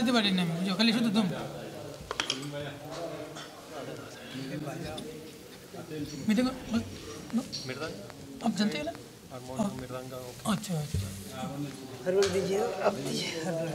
বাজাতে পারি না আমি, খালি শুধু ধুম। आप जानते हैं ना? अच्छा अच्छा, हरबल दीजिए, अब दीजिए herbal.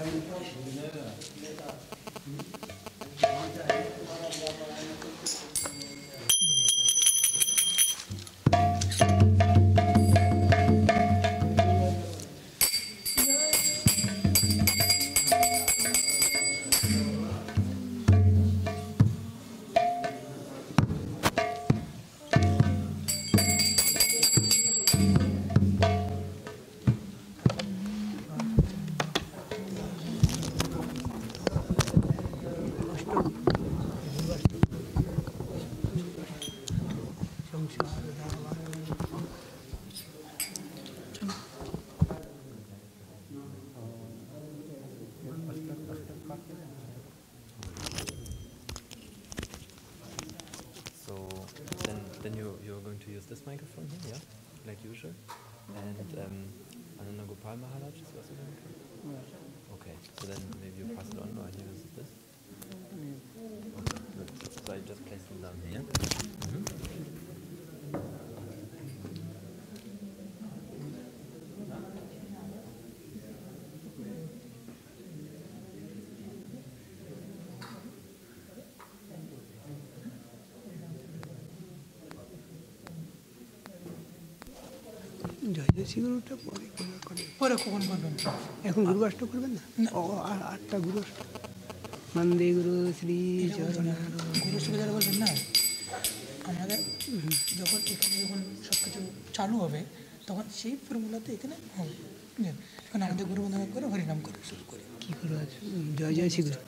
Then you're going to use this microphone here, yeah, like usual, and Ananda Gopal Maharaj is also going to. Okay, so then maybe you pass it on, or you use this. Okay, good. So I just place them down here. সিগুরুটা পরে পরে কখন করবেন? এখন গুরু অষ্ট করবেন না? ও 8টা গুরু অষ্ট মন্দে গুরু শ্রী চরণ গুরু সুবিধা বলবেন না। আমাদের যখন এখানে যখন সব কিছু চালু হবে তখন সেই ফর্মুলাতে এখানে হবে। এখন আমাদের গুরু বন্দনা করে হরিনাম করে শুরু করে কী গুরু আছে? জয় জয় শ্রী গুরু।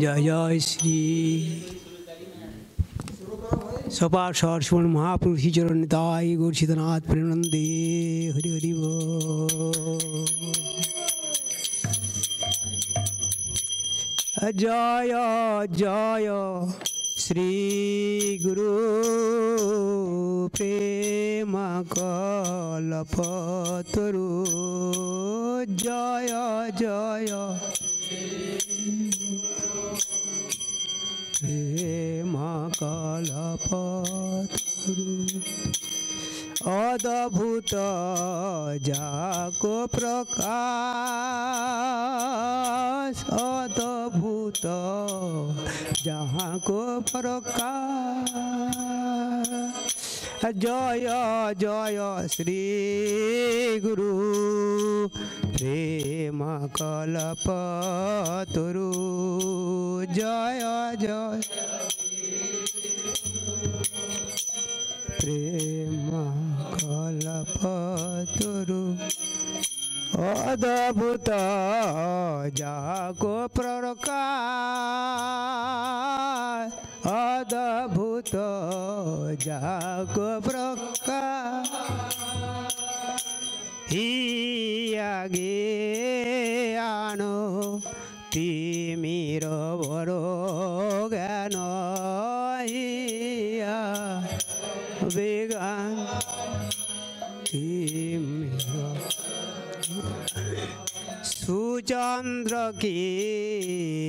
जय जय श्री सपार्षद सुवर्ण महापुरुष चरण निताय गौर सीतनाथ प्रेमानंदे हरि हरि जय जय श्री गुरु प्रेम कल्पतरु जय जय प्रेम कल्पतरु अद्भुत जाको प्रकाश अद्भुत जहाँ को प्रकाश जय जय श्री गुरु प्रेम कल्पतरु जय जय प्रेम कल्पतरु अद्भुत जाको प्रकाश अद्भुत जाको प्रकाश ही आगे आनो तिमीर बडो ज्ञान वेगान सुचंद्र किरणे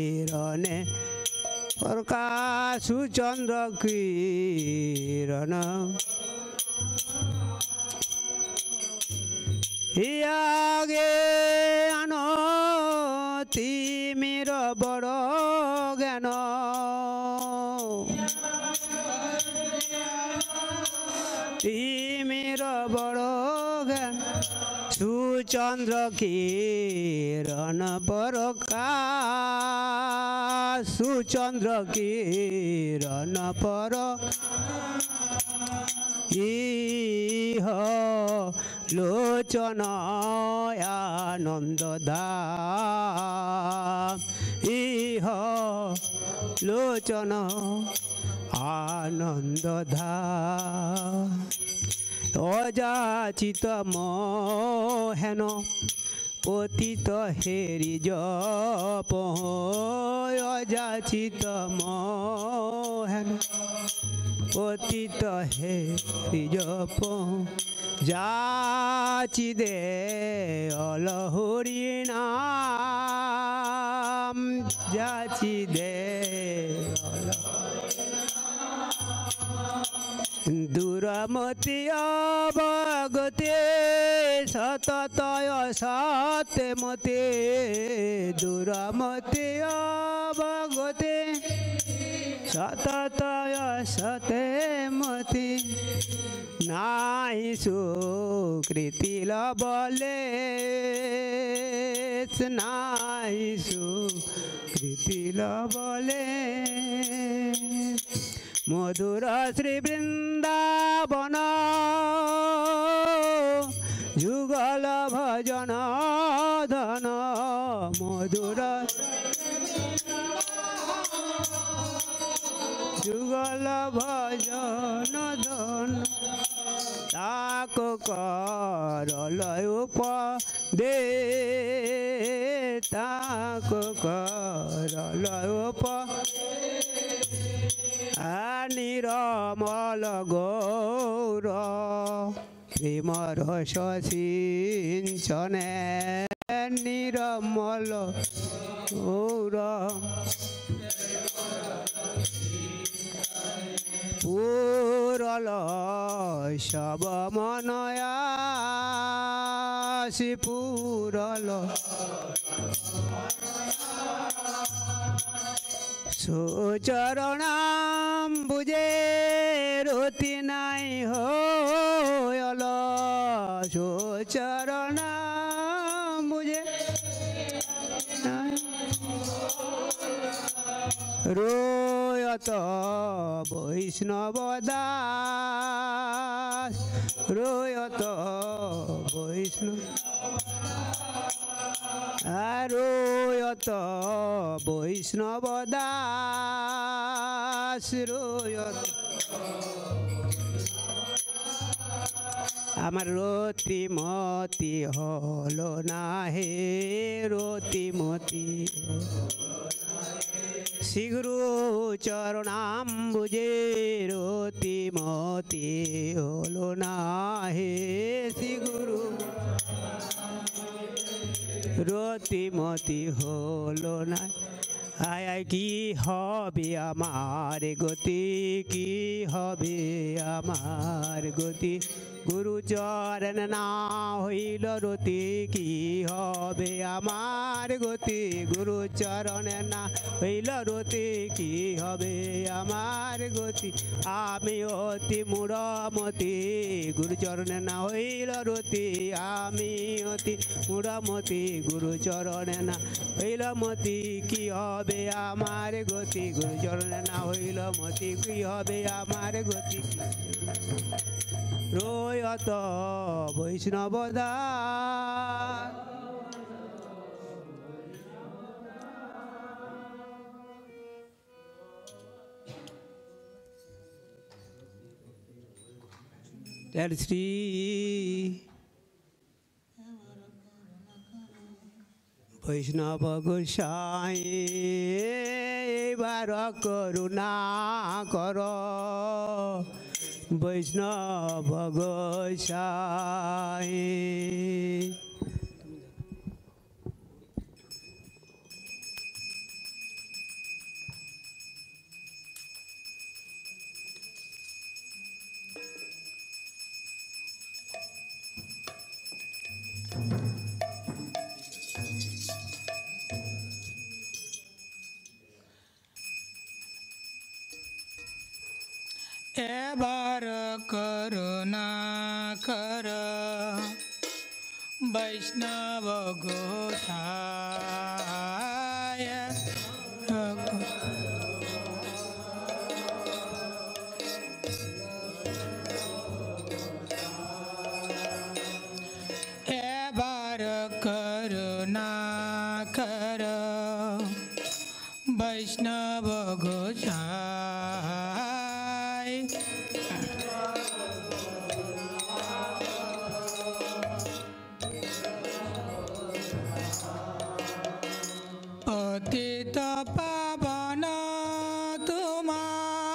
प्रकाश सुचंद्र किरण आगे आनो तिमीर बडो ज्ञान तिमीर बडो ज्ञान सुचंद्र किरण प्रकाश सुचंद्र किरण पर इह लोचन आनंद धाम इह लोचन आनंद धाम अजाचित मोहन पतित हेरि जप अजाचित मोहन পতিত হে জপ যাচি দে অলহরি নাম যাচি দে দুরমতি অবগতে সততয় সতে মতে দুরমতি অবগতে সততয় সতে মতে নাই সুকৃতি লবলে নাই সুকৃতি লবলে মধুর শ্রী বৃন্দাবন যুগল ভজন ধন মধুর যুগল ভজন ধন তাকো করলয় উপদে তাকো করলয় নিরমল গৌর প্রেম রস সিঞ্চনে নিরমল গৌর পুরল সব মনয়াসি পুরল সুচরণাম্বুজে রতি নাই হল সুচরণাম্বুজে রোয়ত বৈষ্ণব দাস রোয়ত বৈষ্ণব রোয়ত বৈষ্ণব দাস রোয়ত আমার রতিমতি হলো না হে রতিমতি শ্রীগুরু চরণাম্বুজে রতিমতি হলো না হে শ্রীগুরু রতিমতি হলো না আয় কি হবে আমার গতি কি হবে আমার গতি গুরুচরণ না হইল রতি কি হবে আমার গতি গুরুচরণ না হইল রতি কি হবে আমার গতি আমি অতি মূঢ়মতি গুরুচরণ না হইল রতি আমি অতি মূঢ়মতি গুরুচরণ না হইল মতি কি হবে আমার গতি গুরুচরণ না হইল মতি কি হবে আমার গতি রোয়ত বৈষ্ণব দাস শ্রী বৈষ্ণব গোসাই এবার করুণা কর বৈষ্ণব গোসাই এবার করুণা কর বৈষ্ণব গোসাই এবার করুণা কর বৈষ্ণব গোসাই পতিত পাবন তোমার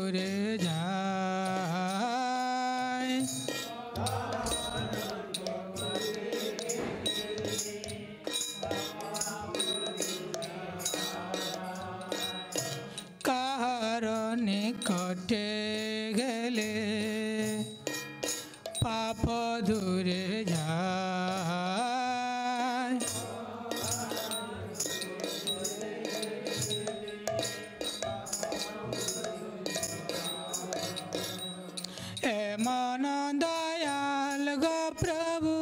দূরে যায় কাহার নিকটে গেলে পাপ দূরে যায় এমন দয়াল গো প্রভু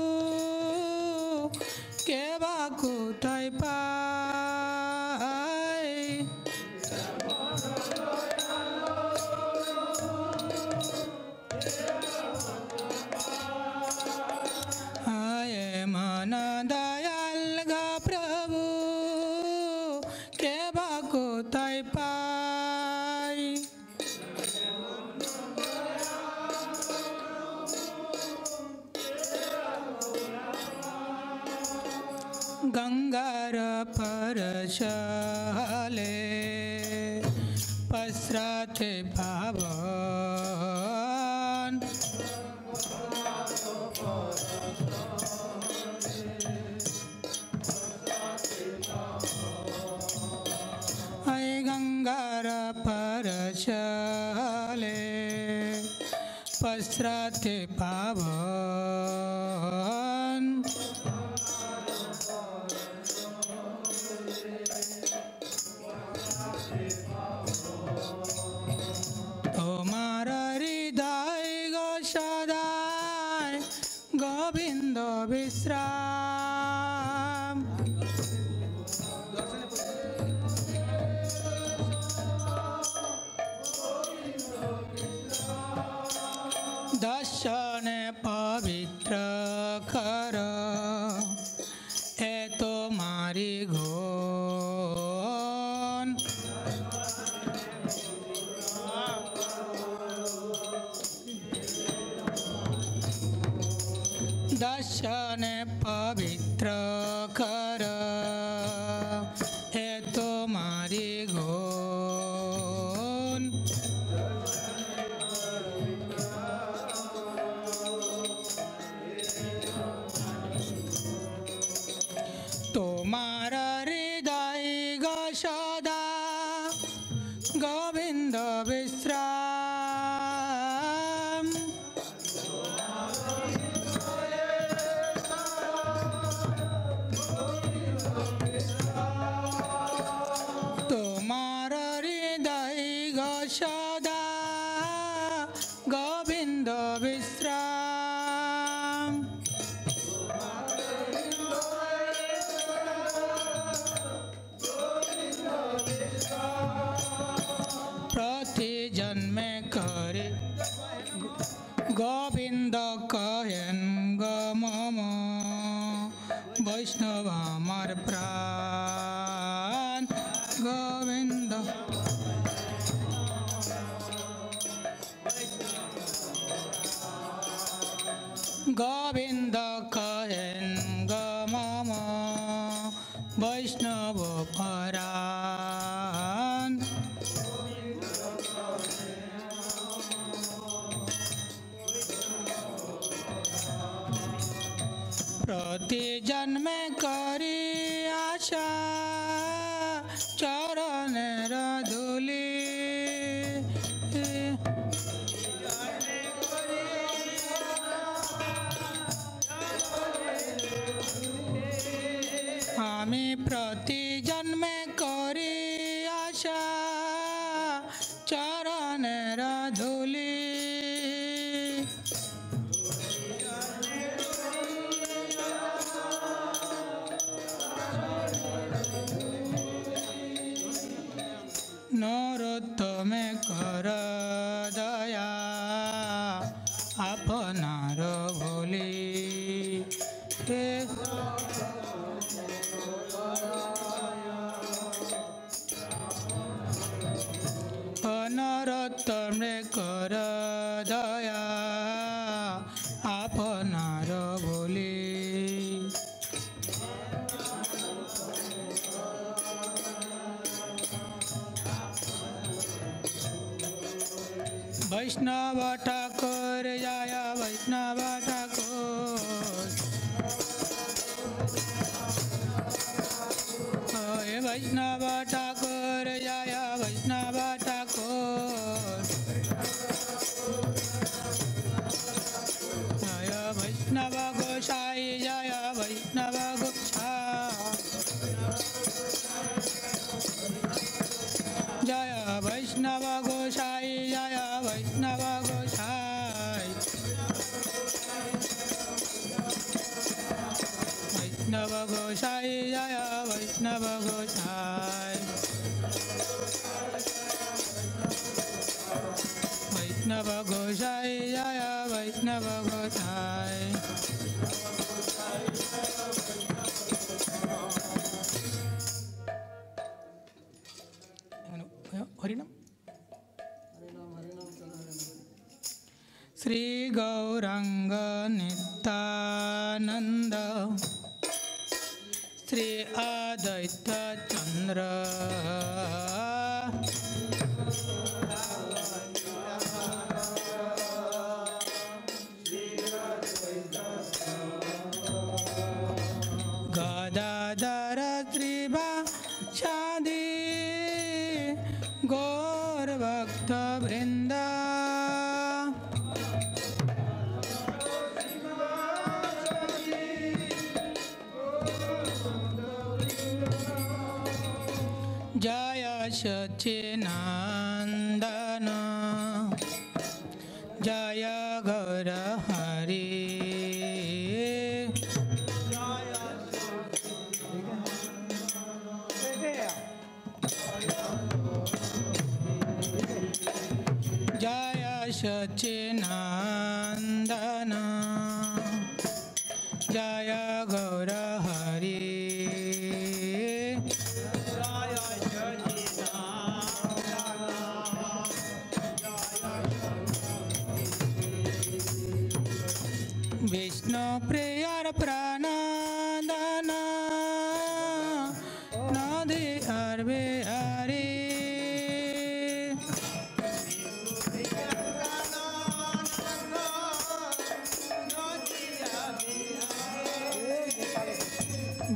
কে বা কোথায় পায় এমন দয়াল গো প্রভু কে বা কোথায় পায় গঙ্গার পরশালে পসরাতে পাবন গঙ্গার পরশালে পসরাতে পাবন তোমার হৃদয় গো সদায় গোবিন্দ বিশ্রাম দর্শনে পবিত্র কর এ তোমারি গুণ দর্শনে পবিত্র কর এ তোমারি গুণ তোমার হৃদয় গো সদা গোবিন্দ বিশ্রাম তোমার হৃদয় গো সদা গোবিন্দ বিশ্রাম প্রতি জন্মে করে গোবিন্দ কহেন গো মম বৈষ্ণব আমার প্রাণ গোবিন্দ গোবিন্দ কহেন গো মম বৈষ্ণব পরাণ প্রতি জন্মে করি আশা চরণের ধুলি আমি প্রতি জন্মে করি আশা চরণের ধুলি নরোত্তমে কর দয়া আপনার ভুলি নরোত্তমে কর দয়া আপনার ভুলি वैष्णव ठाकुर जय वैष्णव ठाकुर वैष्णव ठाकुर जय वैष्णव ठाकुर जय वैष्णव गोसाई जय वैष्णव गोसाई जय वैष्णव गोसाई जय वैष्णव गोसाई वैष्णव गोसाई जय वैष्णव गोसाई वैष्णव गोसाई जय वैष्णव गोसाई हरिनाम श्री गौरांग नित्यानंद श्री अद्वैत चंद्र गदाधर श्रीवासादि गौर भक्त वृंद जय सच्चिदानंदन जय गौर हरि जय सच्चिदानंदन जय गौर हरि विष्णु प्रियर प्राणदान नदी अरबे हरि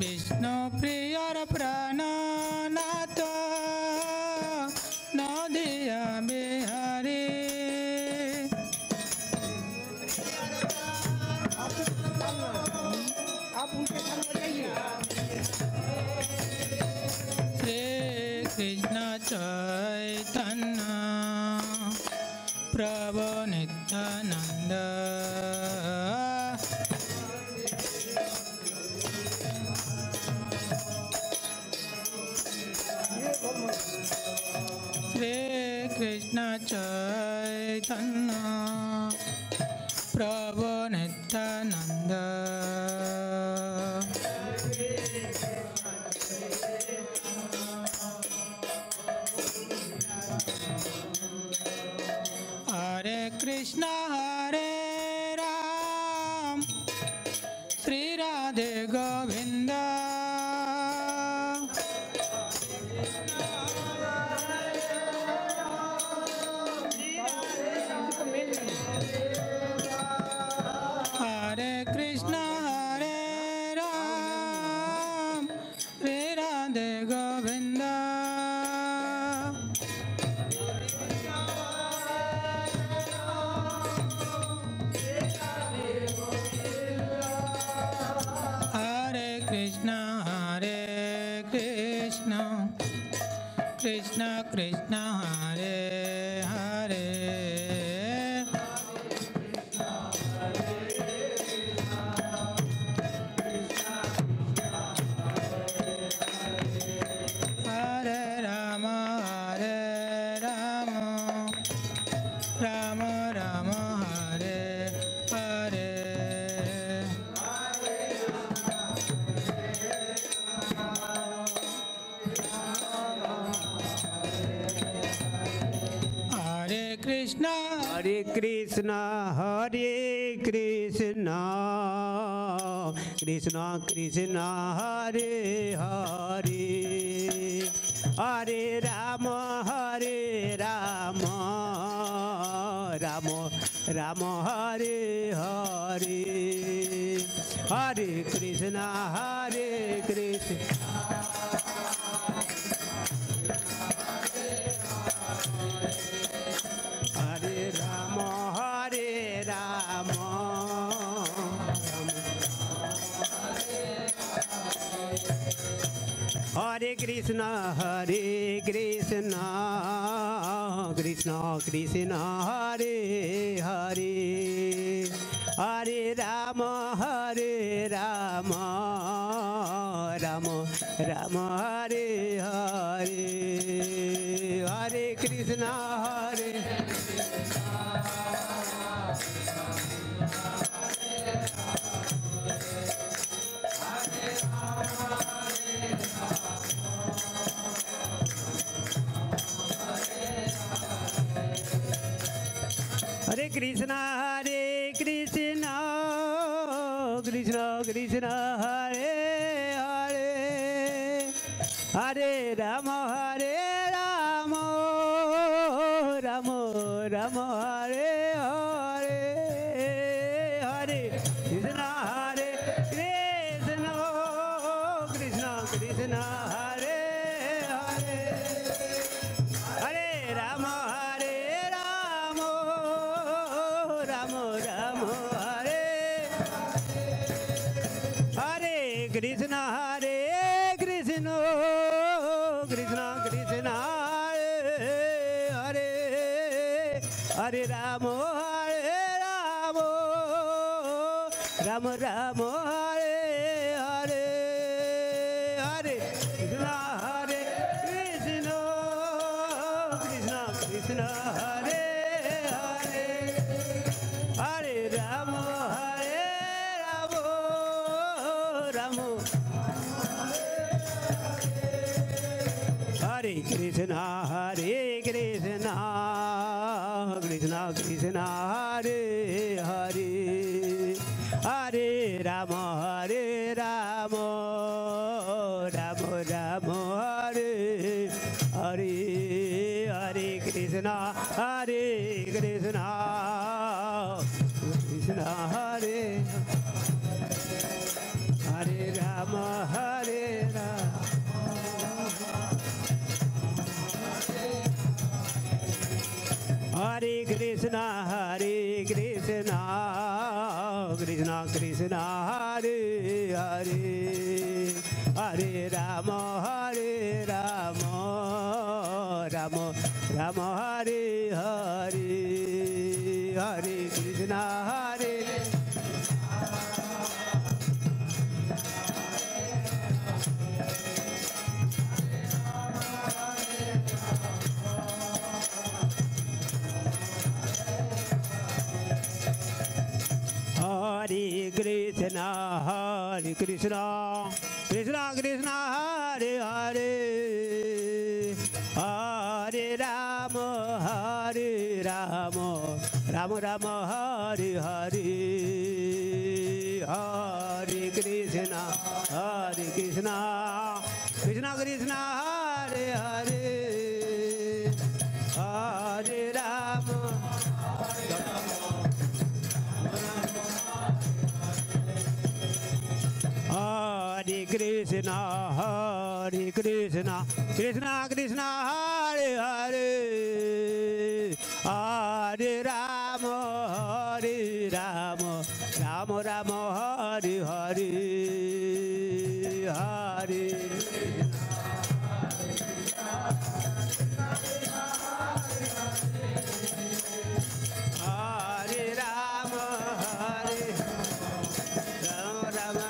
विष्णु प्रियर प्राणनाथ नदिया बिहारी आप उनके सामने जाइए। श्री कृष्ण चैतन्य प्रभु नित्यानंद श्री कृष्ण चैतन्य प्रभु नित्यानंद हरे कृष्णा हरे राम श्री राधे गोविंद हरे कृष्णा हरे राम श्री राधे गोविंद हरे कृष्णा कृष्णा कृष्णा हरे हरे हरे राम राम राम हरे हरे हरे कृष्णा हरे Krishna Krishna Krishna Hare Hare Hare Ram Ram Ram Hare Hare Hare Krishna Hare Krishna Hare Rama Hare Rama Hare Krishna Krishna Krishna Hare Hare Hare Rama Rama Rama Hare Hare Hare Krishna Hare Hare Krishna Krishna Krishna Hare Hare Hare Rama Rama Rama Rama Hare Hare Hare Krishna Krishna Krishna Hare Hare Hare Rama Rama Rama Rama Hare Hare Krishna Krishna Krishna Krishna Hare Hare Rama Rama Rama Hare Hare Hare Krishna Krishna Krishna Krishna Hare Hare Hare Rama Rama Hare Krishna Krishna Krishna Hare Hare Hare Rama Rama Rama Rama Hare Hare Hare Krishna Krishna Hare Hare Rama Rama Hare Krishna Krishna Krishna Hare Hare Hare Rama Rama Rama Rama Hare Hare Hare Krishna Hare Krishna Krishna Krishna Hare Hare Hare Rama Rama Rama Hare Hare Hare Krishna Krishna Krishna Hare Hare Hare Rama Hare Krishna Krishna Krishna Hare Hare Hare Rama Rama Rama Hare Hare Hare Hare Rama Rama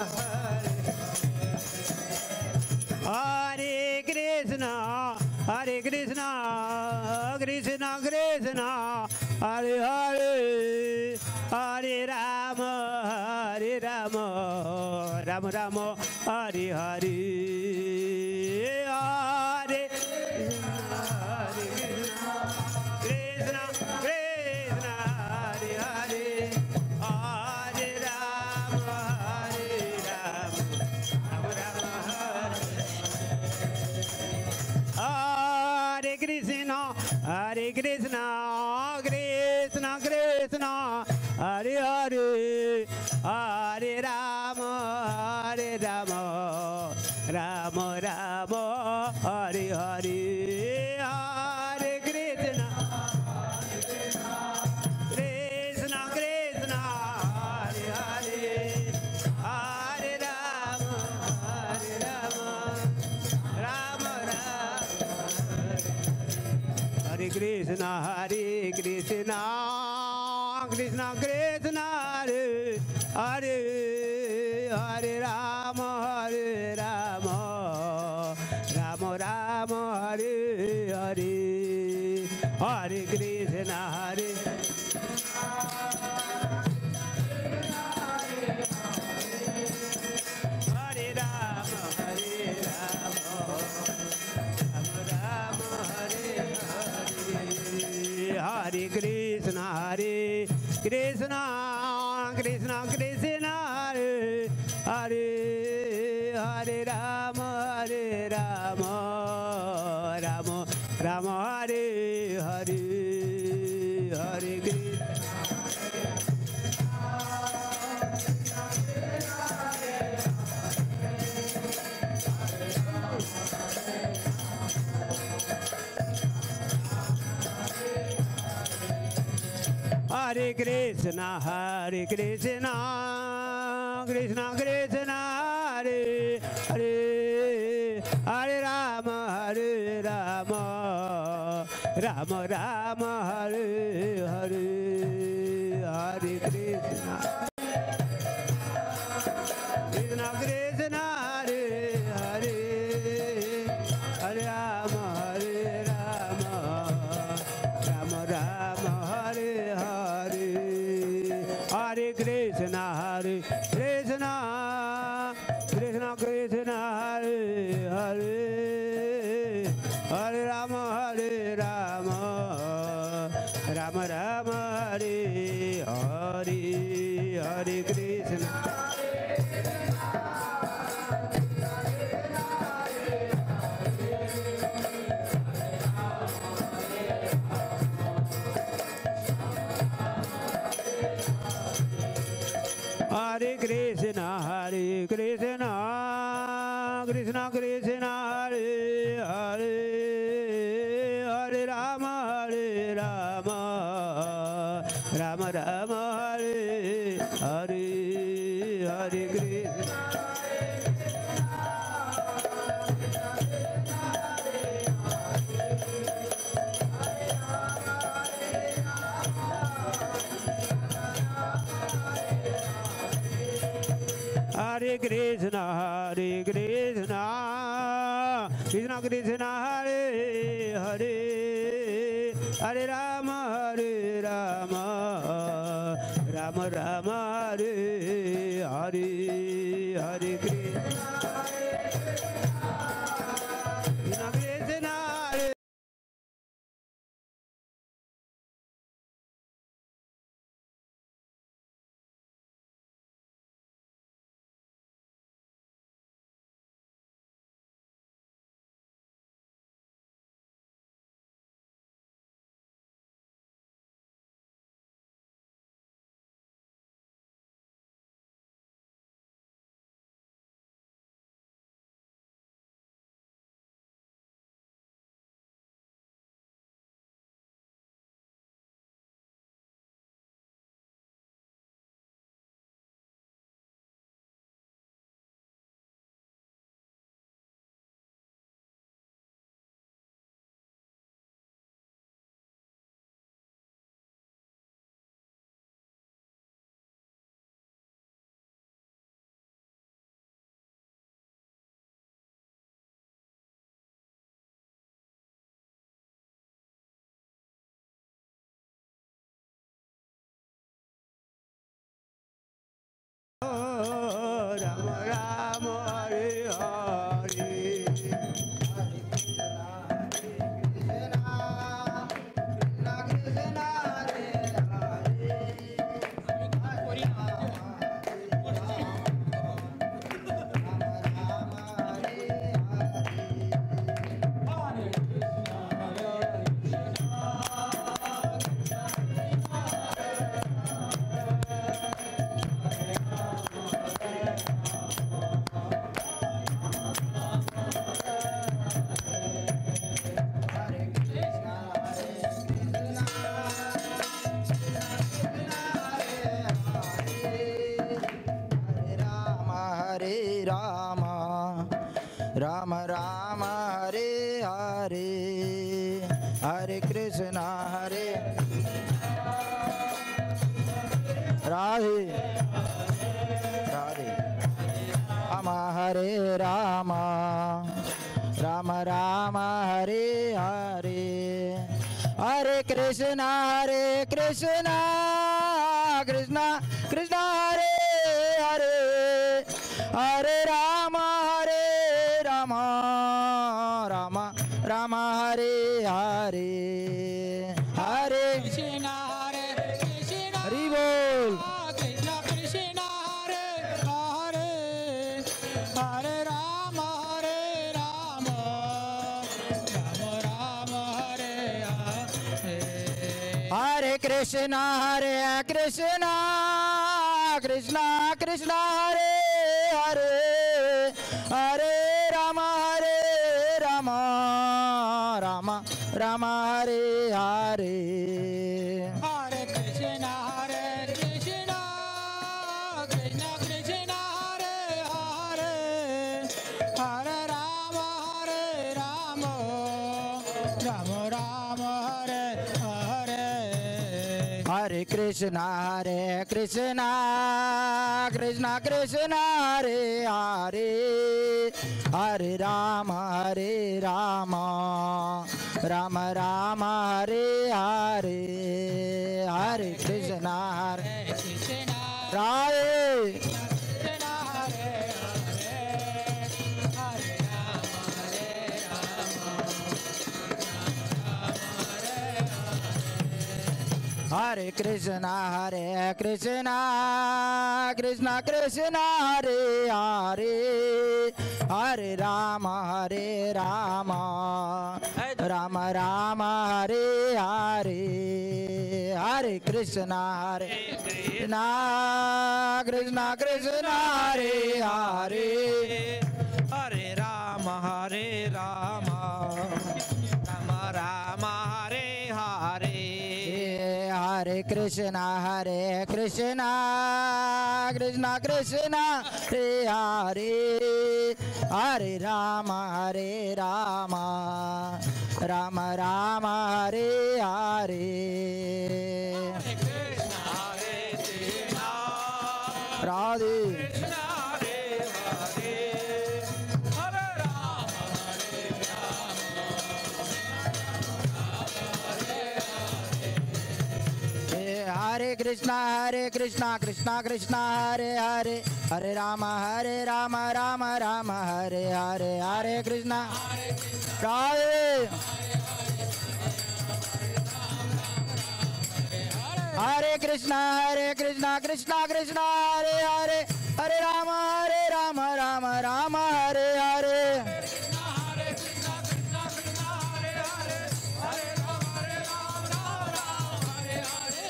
Hare Krishna Krishna Krishna Hare Hare Hare Rama Rama Hare Hare Hare Krishna Krishna Hare Hare Hare Rama Rama Hare Krishna Krishna Krishna Krishna Hare Hare Hare Rama Rama Rama Hare Hare Hare Krishna Krishna Krishna Hare Hare Hare Rama Rama Rama Hare Krishna Krishna Krishna Hare Hare Hare Rama Rama Rama Hare Hare Hare Krishna Hare Rama Hare Krishna Krishna Krishna Hare Hare Hare Rama Rama Rama Hare Hare Hare Krishna Hare Krishna Krishna Krishna Hare Hare Hare Rama Rama Rama Hare Hare Hare Krishna Krishna Krishna Hare Hare Hare Rama Rama Rama Hare Hare Hare Krishna Krishna Krishna Hare Hare Hare Rama Rama Rama Hare Hare Hare Krishna Hare Krishna Krishna Krishna Hare Hare Hare Rama Rama Rama Hare Hare Hare Krishna Hare Krishna Krishna Krishna Hare Hare Hare Rama Rama Rama Hare Hare Hare Krishna Krishna Hare Rama Rama Hare Hare Radhe Radhe Ram हरे राम राम राम हरे हरे हरे कृष्णा कृष्ण कृष्ण हरे हरे हरे राम राम राम हरे हरे हरे कृष्ण हरि बोल कृष्ण कृष्ण हरे हरे हरे राम राम राम हरे हरे हरे कृष्ण कृष्ण कृष्ण हरे हरे हरे राम राम हरे हरे हरे कृष्ण कृष्ण कृष्ण हरे हरे हरे राम राम हरे हरे हरे कृष्ण कृष्ण कृष्ण हरे हरे हरे राम राम हरे हरे हरे कृष्ण कृष्ण राधे कृष्ण हरे हरे हरे राम हरे कृष्ण कृष्ण कृष्ण हरे हरे हरे राम राम हरे हरे हरे कृष्ण कृष्ण हरे हरे हरे राम राम राम हरे हरे हरे कृष्ण कृष्ण कृष्ण हरे हरे हरे राम राम हरे हरे राधे हरे कृष्णा कृष्ण कृष्ण हरे हरे हरे राम राम हरे हरे हरे कृष्णा राधे हरे कृष्णा कृष्ण कृष्ण हरे हरे हरे राम राम हरे हरे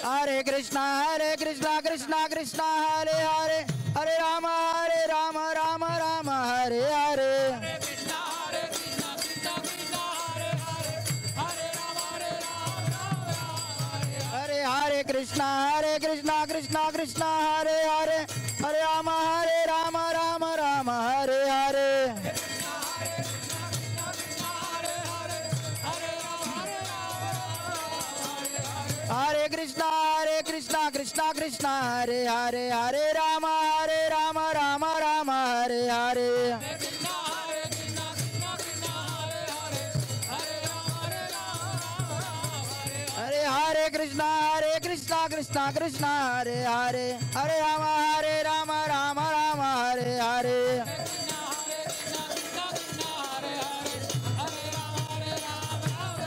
हरे कृष्णा कृष्ण कृष्ण हरे हरे हरे राम राम हरे हरे हरे हरे कृष्णा कृष्ण कृष्ण हरे हरे हरे राम राम हरे हरे हरे कृष्णा कृष्ण कृष्ण हरे हरे हरे राम राम हरे हरे हरे हरे कृष्णा कृष्ण कृष्ण हरे हरे हरे राम राम हरे हरे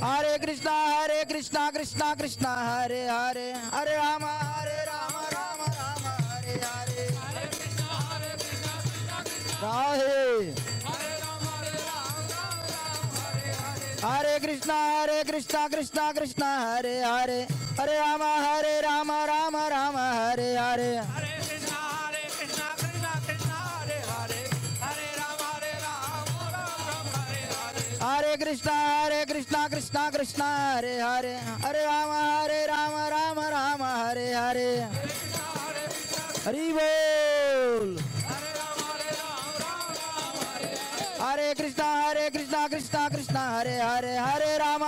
हरे कृष्णा कृष्ण कृष्ण हरे हरे हरे राम राम हरे हरे राधे हरे कृष्णा कृष्ण कृष्ण हरे हरे हरे राम राम हरे हरे हरे कृष्णा कृष्ण कृष्ण हरे हरे हरे राम राम हरे हरे हरि बोल हरे Krishna Krishna Krishna Hare Hare Hare Ram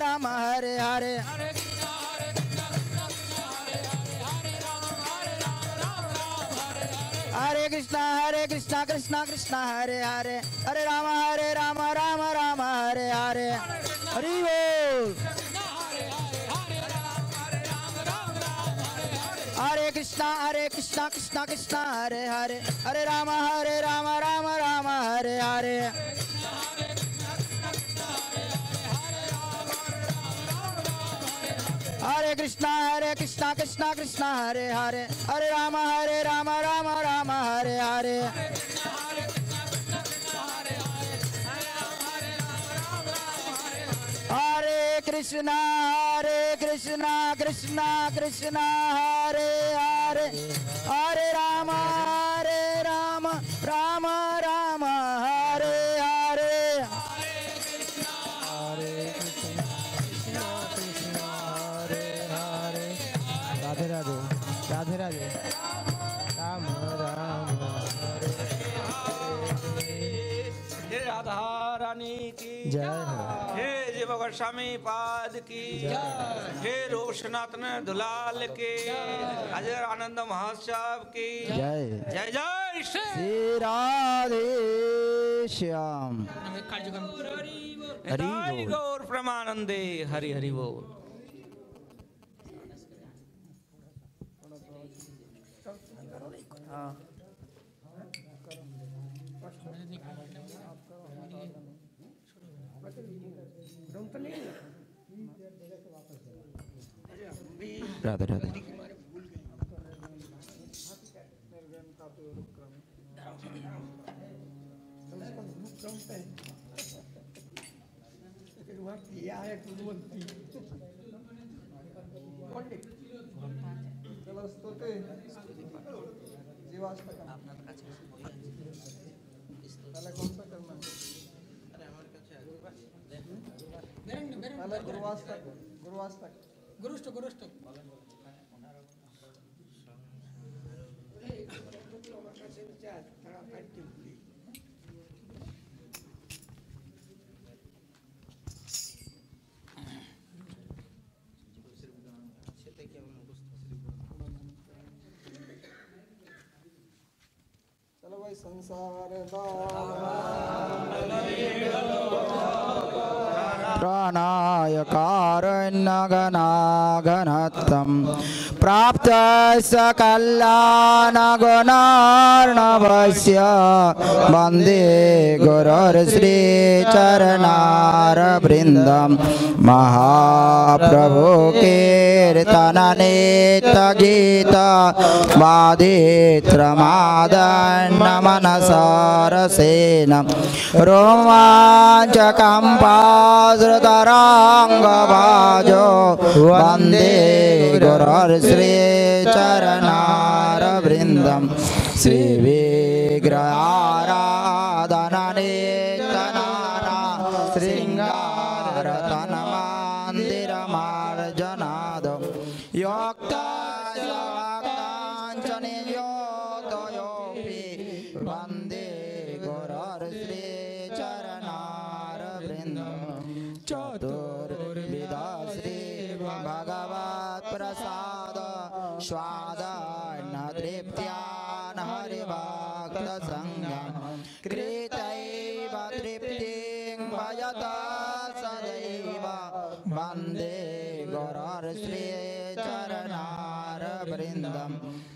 Ram Hare Hare Krishna Krishna Krishna Hare Hare Hare Rama Rama Rama Hare Hare Hari Bol Hare Krishna Krishna Krishna Hare Hare Hare Rama Rama Rama Hare Hare Hare Krishna Krishna Krishna Hare Hare Hare Rama Rama Hare Hare Hare Krishna Krishna Krishna Hare Hare Hare Rama Rama Rama Hare Hare Radhe Radhe Radhe Radhe Ram Ram हे राधा रानी की जय हे जीव गोस्वामी पाद की हे रूप सनातन दुलाल के अजर आनंद महोत्सव की जय जय जय श्री श्री राधे श्याम कार्यक्रम हरि गौर प्रमानंदे हरि हरि बोल राधे राधे गुरुष्ट चलो भाई संसार प्राणाय कारण्यगनागनत्तं प्राप्तस्य कल्याणगुणार्णवस्य वन्दे गुरुर्श्रीचरणारविन्दं महाप्रभु कीर्तननेतगीत वादित्रमादन्नमनसारसेन रोमाञ्चकम्पाश्रुतराङ्गभाजो वन्दे गुरुर्श्रीचरणारविन्दं श्रीविग्रहाराधननेतनाना शृङ्गारतनमन्दिरमार्जनाद योक्ताञ्चनियोतयोऽपि वन्दे गुरुर्श्रीचरणारविन्दं चतुर्विध श्रीभगवत्प्रसाद स्वादान्न तृप्त्यान् हरिभक्तसङ्गं कृतैव तृप्तिं भजता सदैव वन्दे गुरुर्श्रीचरणारविन्दं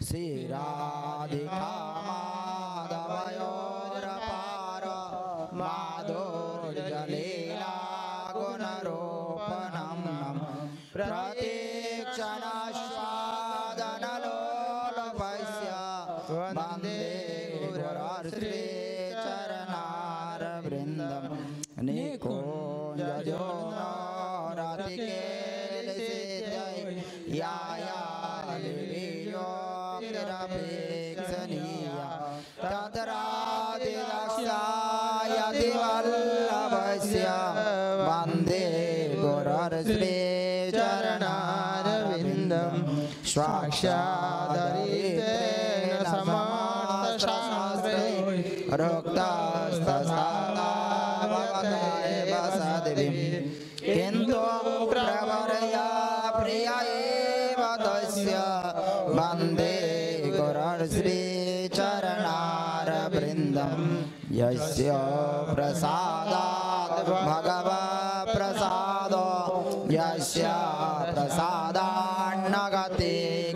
श्रीराधिकामाधवयोरपार माधुर्यलीला गुणरूपणं प्रतीक्षणस्वादनलोलभस्य वन्दे गुरुर्श्रीचरणारविन्दं निकुञ्जयोनरातिकेलिसिद्धै यायालिवियोगिरपेक्षणीया तत्रादिलक्ष्यायतिवल्लभस्य वन्दे गुरुर्श्रीचरणारविन्दं स्वाक्षादरितेन समाश्रास्त्रै रुक्तस्तसादा भवदेव सद्भिः किन्तु प्रवर्या प्रिय एव तस्य वन्दे गुरुर्श्रीचरणारविन्दं यस्य प्रसादात् भगवत् प्रसादो यस्य प्रसादान्न गते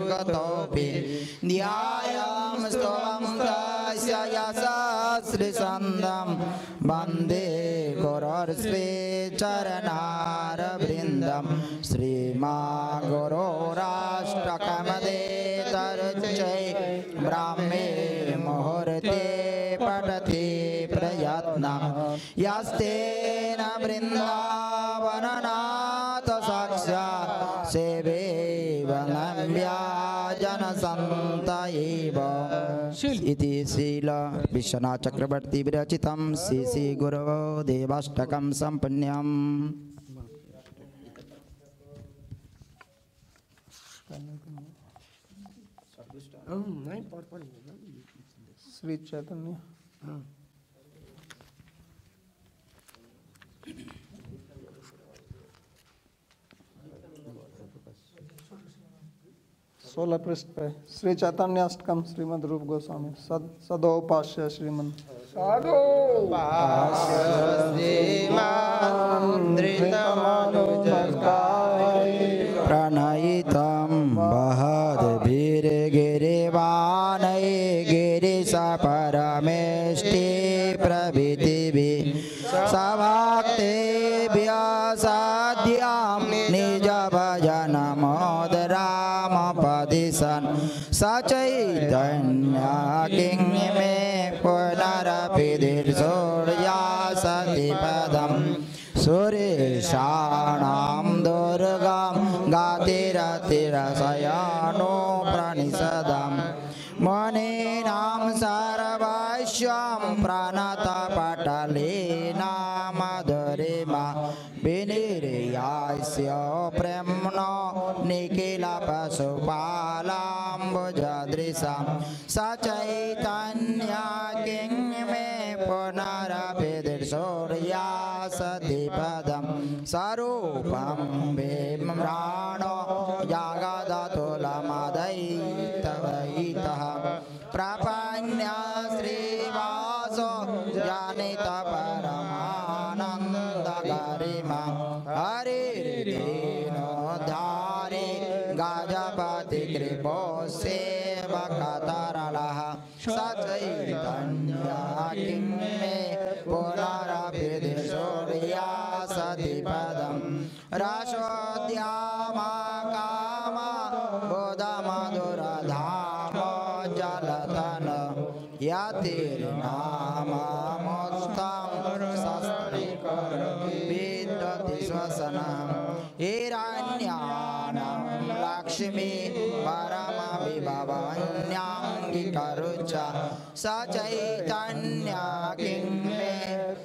गतोऽपि न्यायं स्तवं तस्य यशस्श्रीसन्दं वन्दे गुरोर्श्री चरणारविन्दं श्रीमा गुरोराष्टकमदेतरुच्चै ब्राह्मे मुहूर्ते पठति प्रयत्नं यस्तेन वृन्दावननाथ साक्षात् सेवे वनम्या जनसन्त एव इति श्रील विश्वनाथ चक्रवर्ती विरचितं श्री श्री गुरवो देवाष्टकं सम्पन्नम् श्री चैतन्य सोलह पृष्ठ पे श्री चैतन्य अष्टकम श्रीमद् रूप गोस्वामी सदोपास्य श्रीमन् प्रणयितं बहद्भिर्गिरिवाणै गिरिश परमेष्टि प्रभृतिभिः सभक्तेभ्यः साध्यां निजभजनमोदरामपदिशन् सचैतन्य किं मे पुनरपि दीर्घोर्या सतिपदं सुरेशाणां दुर्गं गातिरतिरशयानो प्रणिषदं मुनीनां सर्वस्वं प्रणतपटलेना मधुरिमा विनिर्यास्य प्रेम्णो निखिलपशुपालाम्बुजदृशं सचैतन्य किं मे पुनरपि दृशोर्या सतिपदं स्वरूपं विम्राणो जगदतुलमदयितवैतः प्रपन्य श्रीवासो जनितपरमानन्दगरिमा हरिर्दीनोद्धारे गजपति कृपो सेवकतरलः सचैतन्य किं मे पुनरपि दृशोर्या सतिपदं रसोद्यामकाम बोधमधुरधाम जलतन यतिर्नाममुत्थं विदति श्वसनं हिरण्यानं लक्ष्मी परमविभवन्याङ्गिकरुच सचैतन्य किं मे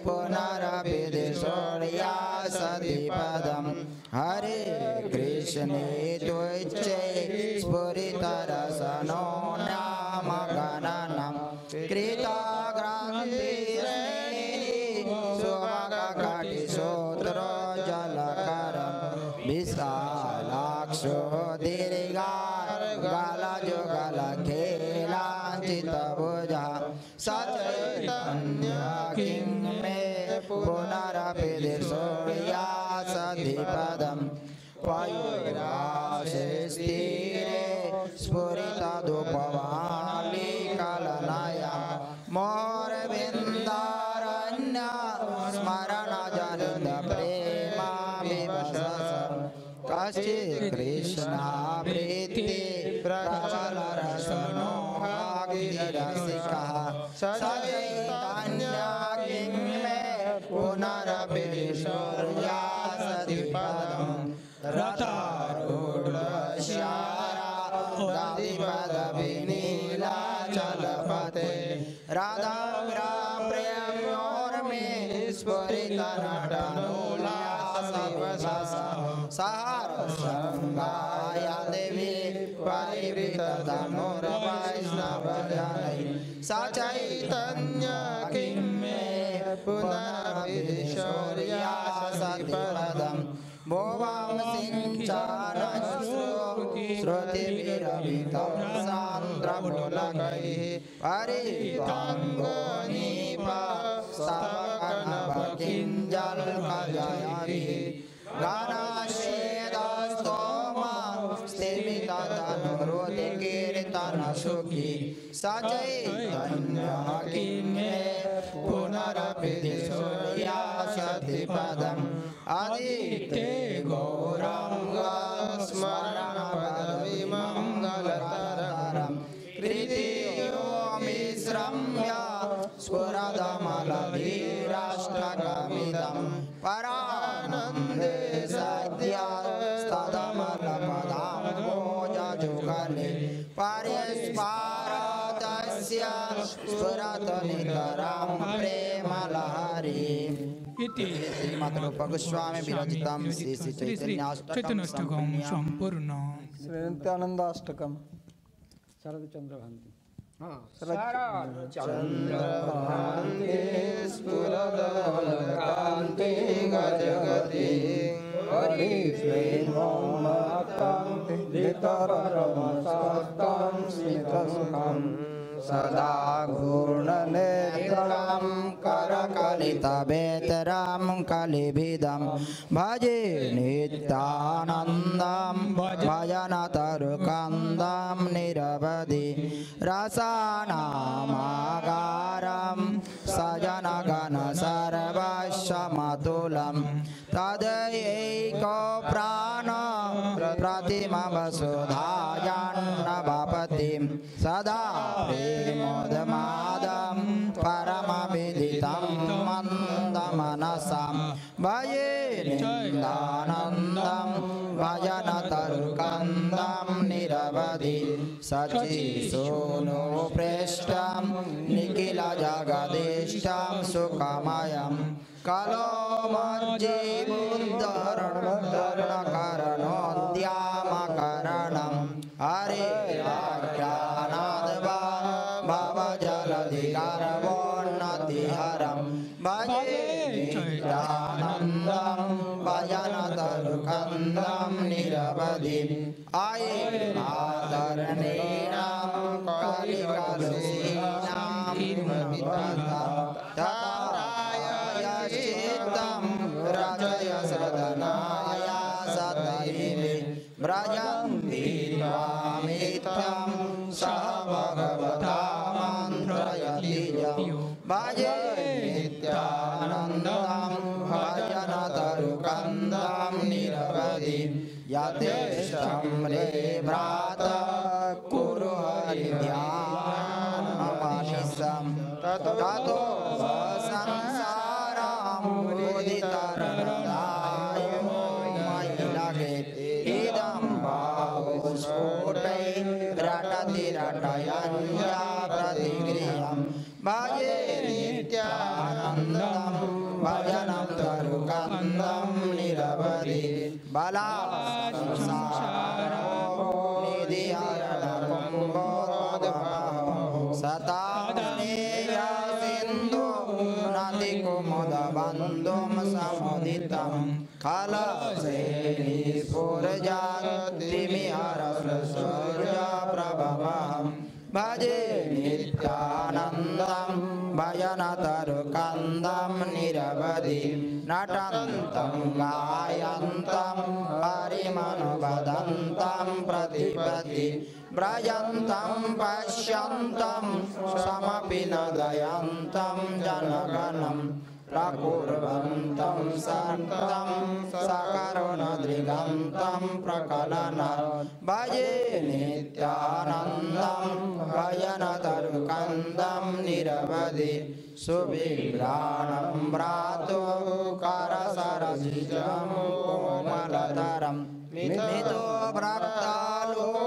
पुनरपि दृशोर्या सतिपदं हरे कृष्णे त्वच्चै स्फुरितरसनो नाम गणनं कृतग्रान्तिश्रेणी सुभगकटिश्रोत्रो जलकरं विशालाक्षो दीर्घार्गलजुगलखेलाञ्चितभुजः सचैतन्य किं मे पुनरपि दृशोर्या सतिपदं पयुराशिस्तीरे स्फुरितधूपवालिकलनया मोरविन्दारण्य स्मरणजनितप्रेमाविवशसं कश्चित् कृष्णाप्रीति प्रचलरसनो गिरिरसिकः सचैतन्य किं मे पुनरपि दृशोर्या सतिपदं रतारूढश्याराधिपदविनीलाचलपते राधाप्रियोर्मे स्फुरितनटनूलासविवशः सहरसङ्गाय देवी परिवृतधनुर्वैष्णवजनैः सचैतन्य किं मे पुनरपि दृशोर्या सतिपदं भुवं सिञ्चनश्रु श्रुतिभिरभितं सान्द्रमुलकैः परिताङ्गोनिपस्तवकनवकिञ्जल्कजयभिः गणश्वेतस्तोमा स्थिमिततनुहृदिकीर्तनसुखी सचैतन्यः किन्मे पुनरपि सूर्यासति पदम् आदित्ये गौराङ्गस्मरणपदविमङ्गलतरम् कृतियो मिश्रम्य स्फुरदमलधीराष्टकमिदं परानन्दे सद्यस्तदमलपदाम्बोजजुगले पर्यस्पारतस्य स्फुरतनितरां प्रेमलहरी श्रीमद्रूपगोस्वामी विरचितं श्री चैतन्याष्टकं संपूर्ण श्री नित्यानंदाष्टकम शरदचंद्रभान्ति चन्द्रभान्ते स्फुरदमलकान्ते गजगति सदा घूर्णनेत्रं करकलितवेतरां कलिभिदं भजे नित्यानन्दं भजनतरुकन्दं निरवधि रसानामागारं सजनगणसर्वस्वमतुलं तदैको प्राण प्रतिमवसुधायान्नवपतिं सदा प्रेमोदमादं परमविदितं मन्दमनसं भजे नित्यानन्दं भजनतरुकन्दं निरवधि सचिसोनुप्रेष्ठं निखिलजगदीष्टं सुखमयं कलो मज्जीवोद्धरणकरणोद्यामकरणं हरे आज्ञानाद्वा भवजलधिगर्भोन्नतिहरं भजे नित्यानन्दं भजनतरुकन्दं निरवधि आये आदरणीनां कलिकलुषीणां चित्तं रचय सदनाय सतैवे व्रजन्ति त्वामित्रं सह भगवता मन्त्रयति भजे नित्यानन्दं भजनतरुकन्दं निरवधि यथेष्टं रे भ्रात कुरु हरिध्यानमनिशं ततो संसारं मुदितरदायो मयि लगे इदं बाहुस्फुटै रटति रटयन्या प्रतिगृहं भजे नित्यानन्दं भजनं तरुकन्दं निरवधि बलात्संसारो निधिहरणकुम्भोदभः सतानेयसिन्धु नदीकुमुदबन्धुं समुदितं खलसेनीपुरजातिमिहरसूर्यप्रभवं भजे नित्यानन्दं भजनतरुकन्दं निरवधि नटन्तं गायन्तं हरिमनुवदन्तं प्रतिपदि व्रजन्तं पश्यन्तं समपि न दयन्तं जनगणं प्रकुर्वन्तं सन्तं सकरुणदृगन्तं प्रकलन भजे नित्यानन्दं भजनतरुकन्दं निरवधि सुविभ्राणं भ्रातो करसरसिजं कोमलतरं मितो भ्रक्तालोको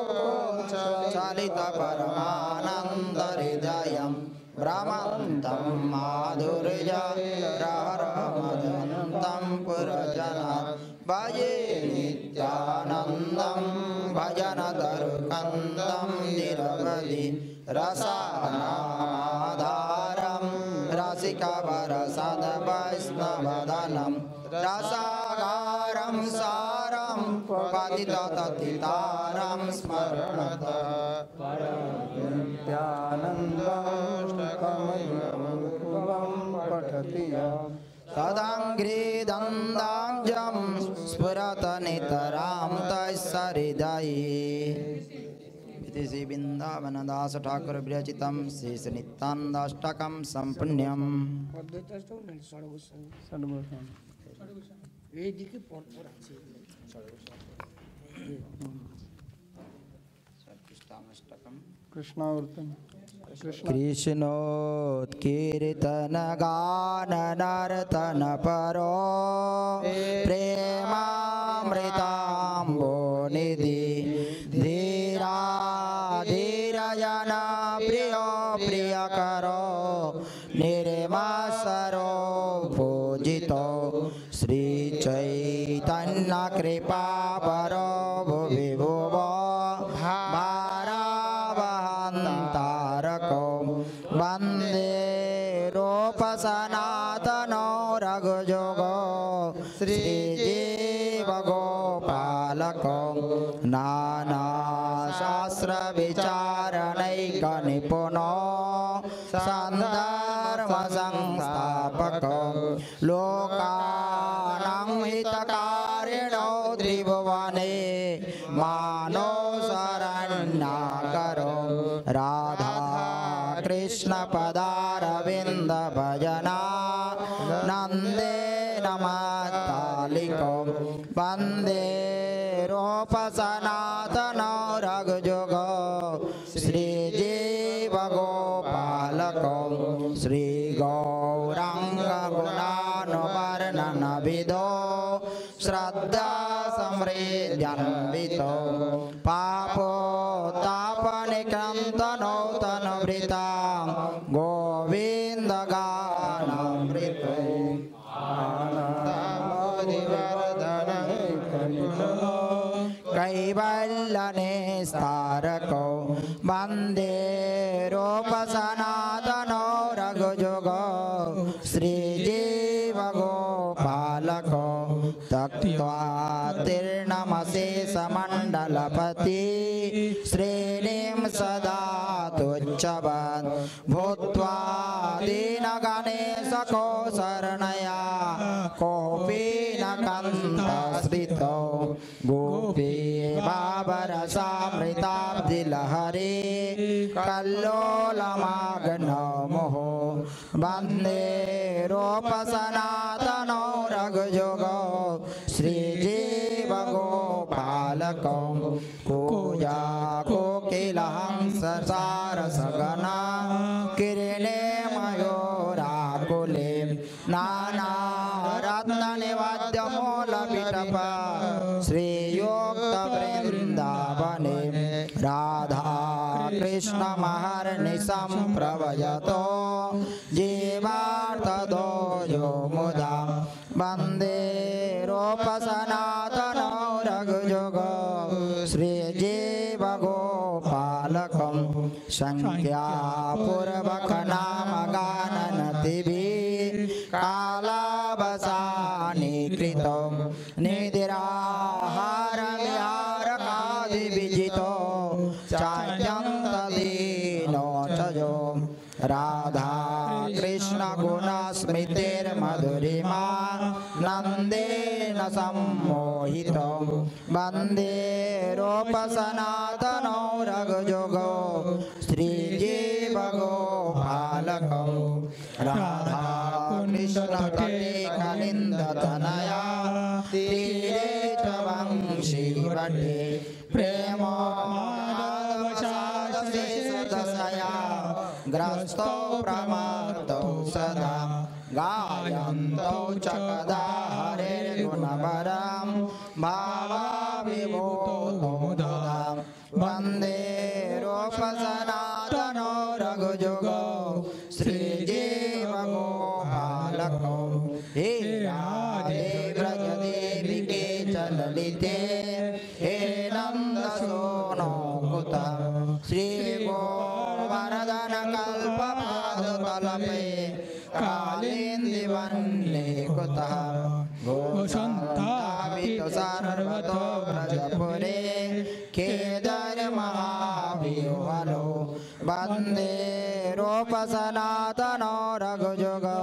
चलितपरमानन्दहृदयं भ्रमन्तं माधुर्यरहरमदन्तं पुरजनात् भजे नित्यानन्दं भजनतरुकन्दं निरवधि रसानाधारं रसिकवरसद्वैष्णवदनं रसागारं सारं पतित ततितारं स्मरणतः नित्यानन्दमङ्गलं पठति तदङ्घ्रिदन्दाब्जं स्फुरत नितरां तत्सहृदये इति श्री वृन्दावनदास ठाकुर विरचितं शेष नित्यानन्दाष्टकं सम्पुण्यम् এইদিকে পরপর আছে कृष्णावर्तन कृष्णोत्कीर्तन गान नर्तन परो प्रेमामृताम्बो निधि धीरा धीरजन प्रियो प्रिय करो निर्मासरो पूजितो श्री चैतन्य कृपा परो भुवि भुवो भारावहन्तारको वन्दे रूप सनातनो रघुजुगो श्रीजीव गोपालको नाना शास्त्र विचारणैक निपुनो सन्दर्भ संस्थापको लोकानां हितकारिणो त्रिभुवने मानो शरण्याकरो राधा कृष्ण पदारविन्द भजना नन्दे नमतालिको वन्दे रूप सनातनो रघुजुगो श्रीजीव गोपालको श्री गौरांग गुणानुवर्णन विदो श्रद्धा समृद्ध्यन्वितो पापोत्तापनिकृन्तनो तनुभृता गोविन्द गानामृतो कैवल्यनिस्तारको वन्दे रूप सनातनो रघुजुगो श्रीजीव गोपालको तक्त्वा तीर्णमशेषमण्डलपति श्रेणीं सदा तुच्छवन् भूत्वा दीनगणेशको शरणया कोऽपि न कन्दाश्रितो गोपी बाबरसामृताब्धिलहरी कल्लोलमग्नो मुहुः वन्दे रूप सनातनो रघुजुगो श्रीजीव गोपालको कूजा कोकिलहंस सारसगना किरणे मयूराकुले नाना रत्ननिवाद्यमूलपिटप श्रीयोक्त वृन्दावने राधा कृष्ण महर्निशं प्रवयतो जीवार्थदो यो मुदा वन्दे रूप सनातनो रघुजुगो श्रीजीव गोपालकं संख्यापूर्वक नाम गाननतिभिः कालावसानि कृतं निद्राहार विहारकादिविजितो चात्यन्तदीनो च यो राधा कृष्ण गुणस्मृतिर्मधुरिमा नन्देन सम्मोहितो वन्दे रूप सनातनो रघुजुगो श्रीजीव गोपालको राधा कृष्ण तटे कलिन्दतनया तीरे च वंशीवटे प्रेमोदशया ग्रस्तो प्रमादौ सदा गायन्तौ च कदा हरिर्गुणवरं भावाविभूतो मुदां वन्दे रूप सनातनो रघुजुगो श्रीजीव गोपालको हे राधे व्रजदेवी के चललिते हे नन्दसोनो कुत श्री गोवर्धन कल्पपादतलपे कालिन्दिवन्ने कुतः गोसन्तापितो सर्वतो व्रजपुरे केदारमहाविह्वलो वन्दे रूपसनातनो रघुजुगो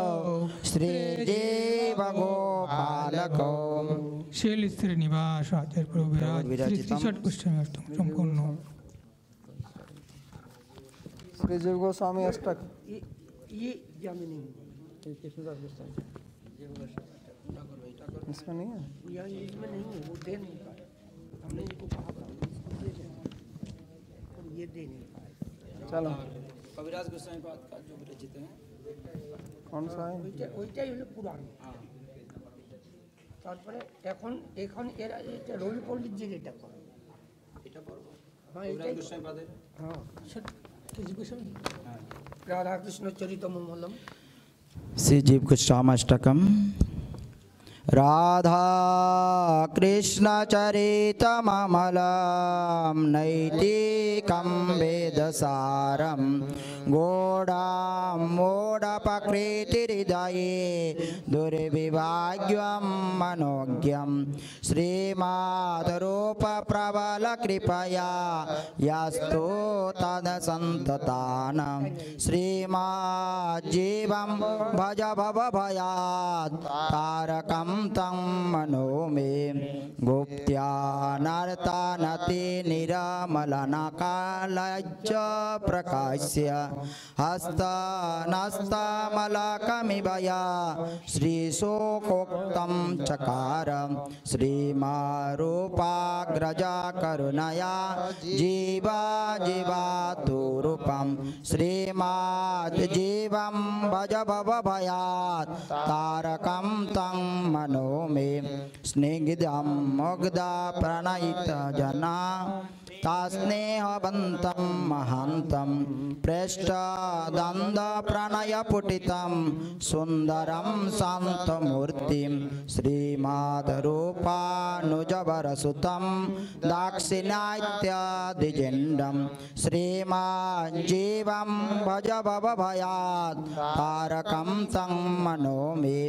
श्रीजीवगोपालको शील श्रीनिवास आचार्य प्रभु विराज श्री श्री षट गोस्वामी अष्टक संपूर्ण श्री जीव गोस्वामी अष्टक ये जामे नहीं कृष्णदास गोस्वामी इसमें नहीं है। यहाँ इसमें नहीं है, वो दे नहीं पाए। हमने इनको कहा था इसको दे देना, और ये दे नहीं पाए। चलो कविराज गोस्वामी पाद का जो विरचित है कौन सा है? ওইটাই হলো পুরাণ। তারপরে এখন এখন এরা এটা রবি পণ্ডিত যে এটা করে এটা পড়বো হ্যাঁ কবিরাজ এটাই গোস্বামী পাদের হ্যাঁ রাধা কৃষ্ণ চরিতমঙ্গলম श्री जीव गोस्वामीष्टकम राधा कृष्ण चरितममलं नैतिकं वेदसारं गूढं मूढप्रकृतिहृदये दुर्विभाग्यं मनोज्ञं श्रीमातरूपप्रबलकृपया यस्तु तदसन्ततानं श्रीमाज्जीवं भज भवभयात् तारकं तं मनो मे गुप्त्यानर्तानति निरमलनकालज्ज प्रकाश्य हस्तनस्तमलकमिवया श्रीशोकोक्तं चकार श्रीमारूपाग्रजा करुणया जीवा जीवातु रूपं श्रीमाज्जीवं भज भवभयात् तारकं तं मनो मे स्निग्धं मुग्धा प्रणयित जना तास्नेहवन्तं महान्तं प्रेष्ठदन्दप्रणयपुटितं सुन्दरं शान्तमूर्तिं श्रीमातरूपानुजवरसुतं दाक्षिणात्यादिजेण्डं श्रीमाज्जीवं भज भवभयात् तारकं तं मनो मे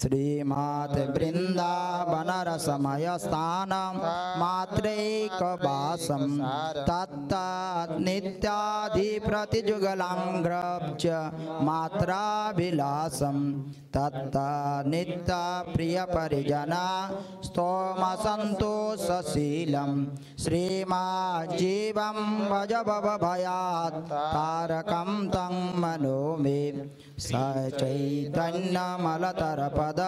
श्रीमातवृन्दावनरसमयस्थानं मात्रैकवासं तत्तन्नित्याधिप्रतिजुगलाङ्ग्रब्ज मात्राभिलाषं तत्तन्नित्यप्रियपरिजना स्तोमसन्तोषशीलं श्रीमाज्जीवं भज भवभयात् तारकं तं मनो मे सचैतन्यमलतरपद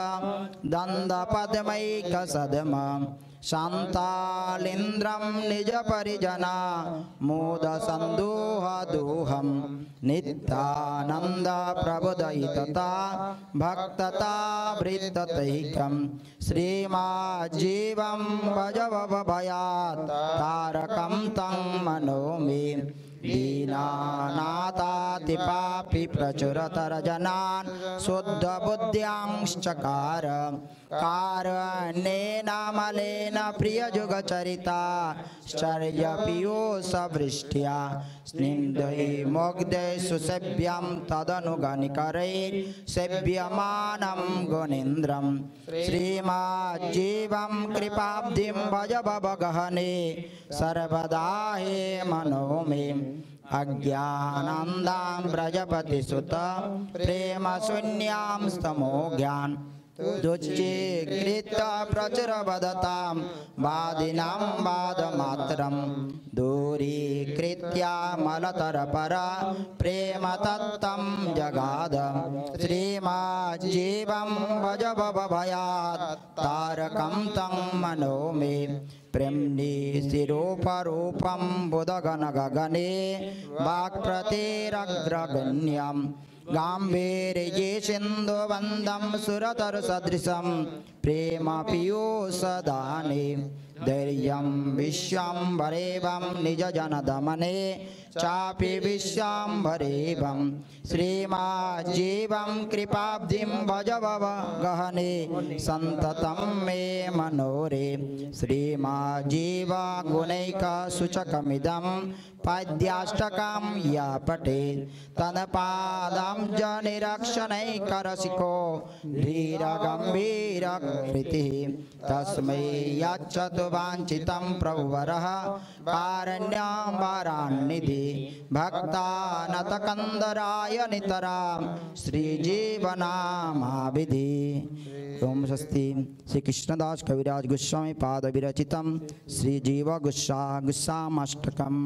दन्दपद्मैकसद्मं शान्तालिन्द्रं निजपरिजना मोदसन्दोहदोहं नित्यानन्दप्रबोधयितता भक्तता वृत्ततैकं श्रीमाज्जीवं भज भवभयात् तारकं तं मनो मे दीनानाथातिपापि प्रचुरतरजनान् शुद्धबुद्ध्यांश्चकार कारणेन मलेन प्रियजुगचरिता श्चर्यपीयूषवृष्ट्या स्निग्धै मुग्धै सुसेव्यं तदनुगनिकरैः सेव्यमानं गुणीन्द्रं श्रीमाज्जीवं कृपाब्धिं भज भवगहने सर्वदा हे मनो मे अज्ञानन्दां व्रजपतिसुत प्रेमशून्यां स्तमोज्ञान् दुच्चीकृत्य प्रचुरवदतां वादिनां वादमात्रं दूरीकृत्य मलतरपरा प्रेमतत्तं जगाद श्रीमाज्जीवं भज भवभयात् तारकं तं मनो मे प्रेम्णि शिरोपरूपं बुधगणगगने वाक्प्रतिरग्रगण्यं गाम्भीर्ये सिन्धुवन्दं सुरतरुसदृशं प्रेमपीयूषदाने धैर्यं विश्वम्भरेवं निजजनदमने चापि विश्वम्भरेवं श्रीमाज्जीवं कृपाब्धिं भज भवगहने सन्ततं मे मनोरे श्रीमाज्जीवगुणैकसूचकमिदं पद्याष्टकं या पठेत् तत्पादाब्जनिरीक्षणैकरसिको धीरगम्भीरकृतिः तस्मै यच्छतु वाञ्छितं प्रभुवरः कारण्याम्बरान्निधि भक्तानतकन्दराय नितरां श्रीजीवनामाविधि। ओम स्वस्ति। श्री कृष्णदास कविराज गोस्वामी पाद विरचितम श्री जीव गुस्सामष्टकम्।